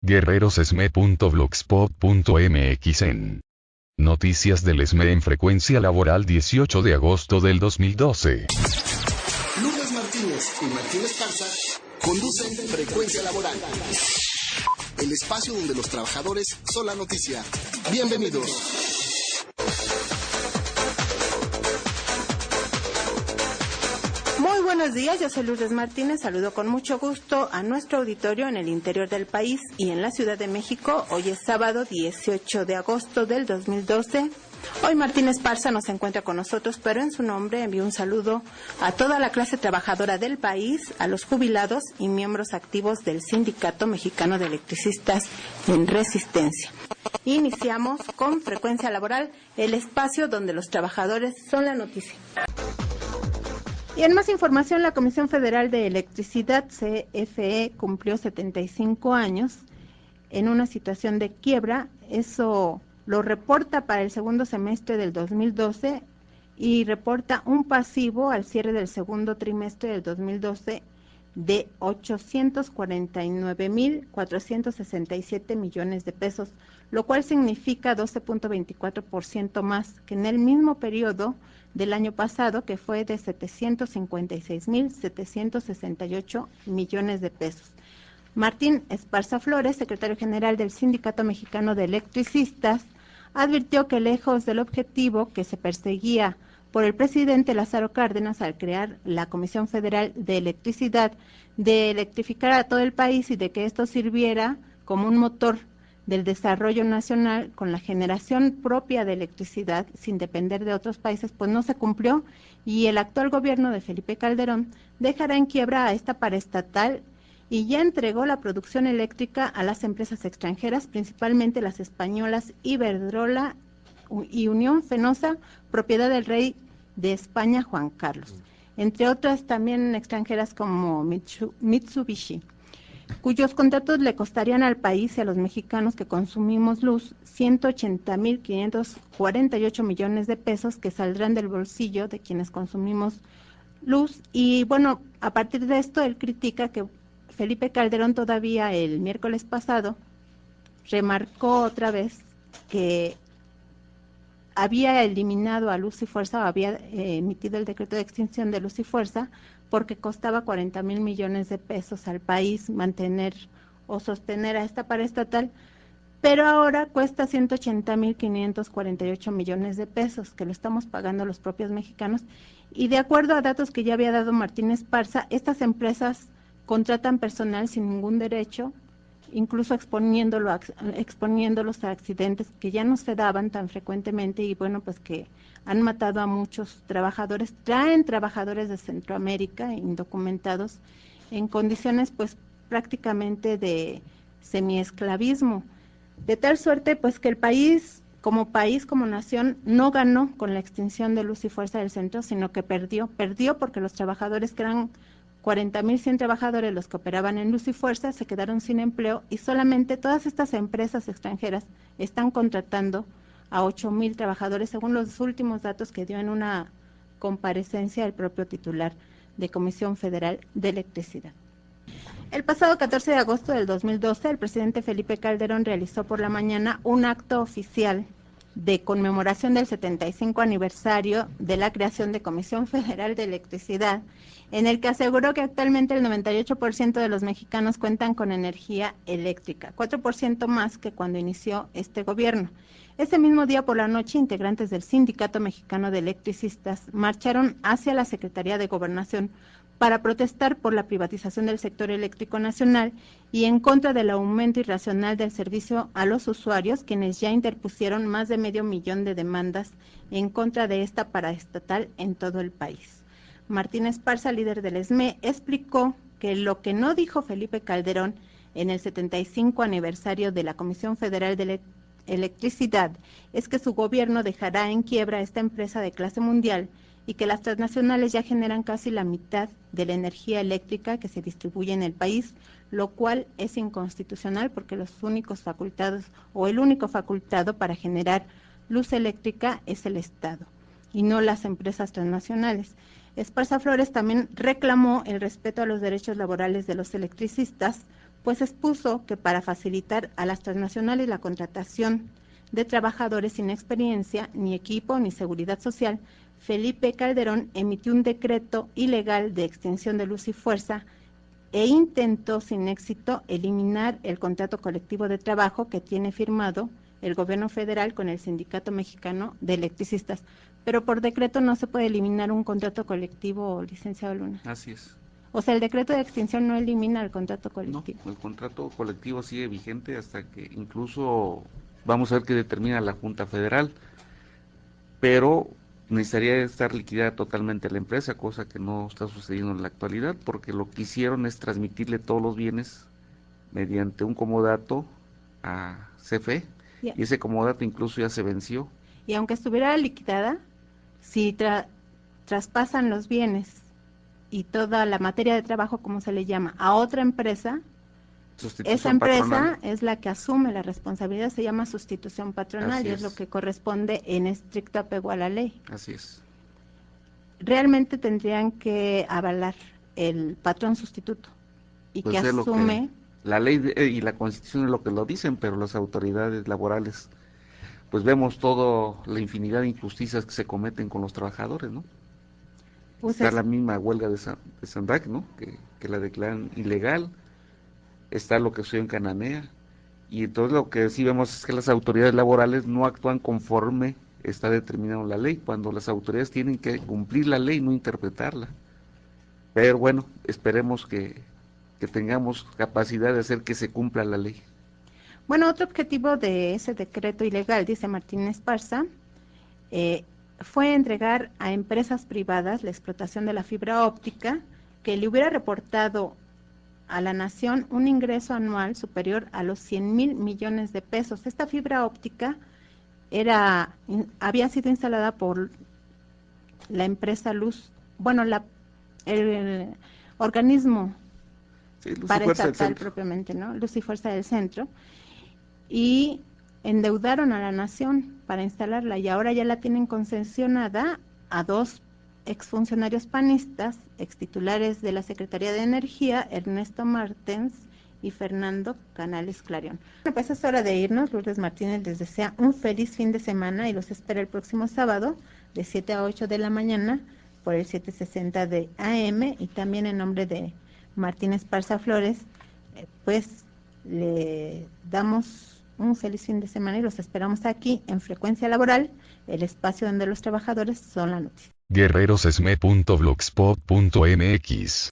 guerrerosesme.blogspot.mx en Noticias del ESME en frecuencia laboral 18 de agosto del 2012. Lourdes Martínez y Martínez Parza conducen Frecuencia Laboral, el espacio donde los trabajadores son la noticia. Bienvenidos. Muy buenos días, yo soy Lourdes Martínez, saludo con mucho gusto a nuestro auditorio en el interior del país y en la Ciudad de México. Hoy es sábado 18 de agosto del 2012. Hoy Martínez Parza no se encuentra con nosotros, pero en su nombre envío un saludo a toda la clase trabajadora del país, a los jubilados y miembros activos del Sindicato Mexicano de Electricistas en Resistencia. Iniciamos con Frecuencia Laboral, el espacio donde los trabajadores son la noticia. Y en más información, la Comisión Federal de Electricidad, CFE, cumplió 75 años en una situación de quiebra. Eso lo reporta para el segundo semestre del 2012 y reporta un pasivo al cierre del segundo trimestre del 2012 de 849.467 millones de pesos, lo cual significa 12.24% más que en el mismo periodo del año pasado, que fue de 756.768 millones de pesos. Martín Esparza Flores, secretario general del Sindicato Mexicano de Electricistas, advirtió que lejos del objetivo que se perseguía por el presidente Lázaro Cárdenas al crear la Comisión Federal de Electricidad, de electrificar a todo el país y de que esto sirviera como un motor del desarrollo nacional con la generación propia de electricidad sin depender de otros países, pues no se cumplió, y el actual gobierno de Felipe Calderón dejará en quiebra a esta paraestatal y ya entregó la producción eléctrica a las empresas extranjeras, principalmente las españolas Iberdrola y Unión Fenosa, propiedad del rey de España, Juan Carlos, entre otras también extranjeras como Mitsubishi, cuyos contratos le costarían al país y a los mexicanos que consumimos luz 180.548 millones de pesos que saldrán del bolsillo de quienes consumimos luz. Y bueno, a partir de esto él critica que Felipe Calderón todavía el miércoles pasado remarcó otra vez que había eliminado a Luz y Fuerza, o había emitido el decreto de extinción de Luz y Fuerza, porque costaba 40.000 millones de pesos al país mantener o sostener a esta paraestatal, pero ahora cuesta 180.548 millones de pesos, que lo estamos pagando los propios mexicanos. Y de acuerdo a datos que ya había dado Martínez Parza, estas empresas contratan personal sin ningún derecho, incluso exponiéndolos a accidentes que ya no se daban tan frecuentemente, y bueno, pues que han matado a muchos trabajadores. Traen trabajadores de Centroamérica indocumentados en condiciones pues prácticamente de semiesclavismo, de tal suerte pues que el país, como nación, no ganó con la extinción de Luz y Fuerza del Centro, sino que perdió porque los trabajadores, que eran 40.100 trabajadores los que operaban en Luz y Fuerza, se quedaron sin empleo, y solamente todas estas empresas extranjeras están contratando a 8.000 trabajadores, según los últimos datos que dio en una comparecencia el propio titular de Comisión Federal de Electricidad. El pasado 14 de agosto del 2012, el presidente Felipe Calderón realizó por la mañana un acto oficial de conmemoración del 75 aniversario de la creación de Comisión Federal de Electricidad, en el que aseguró que actualmente el 98% de los mexicanos cuentan con energía eléctrica, 4% más que cuando inició este gobierno. Ese mismo día por la noche, integrantes del Sindicato Mexicano de Electricistas marcharon hacia la Secretaría de Gobernación para protestar por la privatización del sector eléctrico nacional y en contra del aumento irracional del servicio a los usuarios, quienes ya interpusieron más de 500,000 de demandas en contra de esta paraestatal en todo el país. Martínez Parza, líder del ESME, explicó que lo que no dijo Felipe Calderón en el 75 aniversario de la Comisión Federal de Electricidad es que su gobierno dejará en quiebra a esta empresa de clase mundial y que las transnacionales ya generan casi la mitad de la energía eléctrica que se distribuye en el país, lo cual es inconstitucional porque los únicos facultados o el único facultado para generar luz eléctrica es el Estado y no las empresas transnacionales. Esparza Flores también reclamó el respeto a los derechos laborales de los electricistas, pues expuso que para facilitar a las transnacionales la contratación de trabajadores sin experiencia, ni equipo, ni seguridad social, Felipe Calderón emitió un decreto ilegal de extinción de Luz y Fuerza e intentó sin éxito eliminar el contrato colectivo de trabajo que tiene firmado el gobierno federal con el Sindicato Mexicano de Electricistas. Pero por decreto no se puede eliminar un contrato colectivo, licenciado Luna. Así es. O sea, el decreto de extinción no elimina el contrato colectivo. No, el contrato colectivo sigue vigente hasta que incluso vamos a ver qué determina la Junta Federal, pero necesitaría estar liquidada totalmente la empresa, cosa que no está sucediendo en la actualidad, porque lo que hicieron es transmitirle todos los bienes mediante un comodato a CFE, y ese comodato incluso ya se venció. Y aunque estuviera liquidada, si traspasan los bienes y toda la materia de trabajo, como se le llama, a otra empresa, esa empresa patronal es la que asume la responsabilidad, se llama sustitución patronal y es lo que corresponde en estricto apego a la ley. Así es. Realmente tendrían que avalar el patrón sustituto y pues que asume... La ley y la Constitución es lo que lo dicen, pero las autoridades laborales, pues vemos toda la infinidad de injusticias que se cometen con los trabajadores, ¿no? Pues está la misma huelga de Sandac, ¿no? Que la declaran ilegal. Está lo que sucedió en Cananea, y entonces lo que sí vemos es que las autoridades laborales no actúan conforme está determinado la ley, cuando las autoridades tienen que cumplir la ley, no interpretarla. Pero bueno, esperemos que tengamos capacidad de hacer que se cumpla la ley. Bueno, otro objetivo de ese decreto ilegal, dice Martín Esparza, fue entregar a empresas privadas la explotación de la fibra óptica, que le hubiera reportado a la nación un ingreso anual superior a los 100,000 millones de pesos. Esta fibra óptica había sido instalada por la empresa Luz, bueno, el organismo paraestatal propiamente, ¿no? Luz y Fuerza del Centro, y endeudaron a la nación para instalarla, y ahora ya la tienen concesionada a dos exfuncionarios panistas, extitulares de la Secretaría de Energía, Ernesto Martens y Fernando Canales Clarion. Bueno, pues es hora de irnos. Lourdes Martínez les desea un feliz fin de semana y los espera el próximo sábado de 7 a 8 de la mañana por el 760 de AM, y también en nombre de Martín Esparza Flores, pues le damos un feliz fin de semana y los esperamos aquí en Frecuencia Laboral, el espacio donde los trabajadores son la noticia. guerrerosesme.blogspot.mx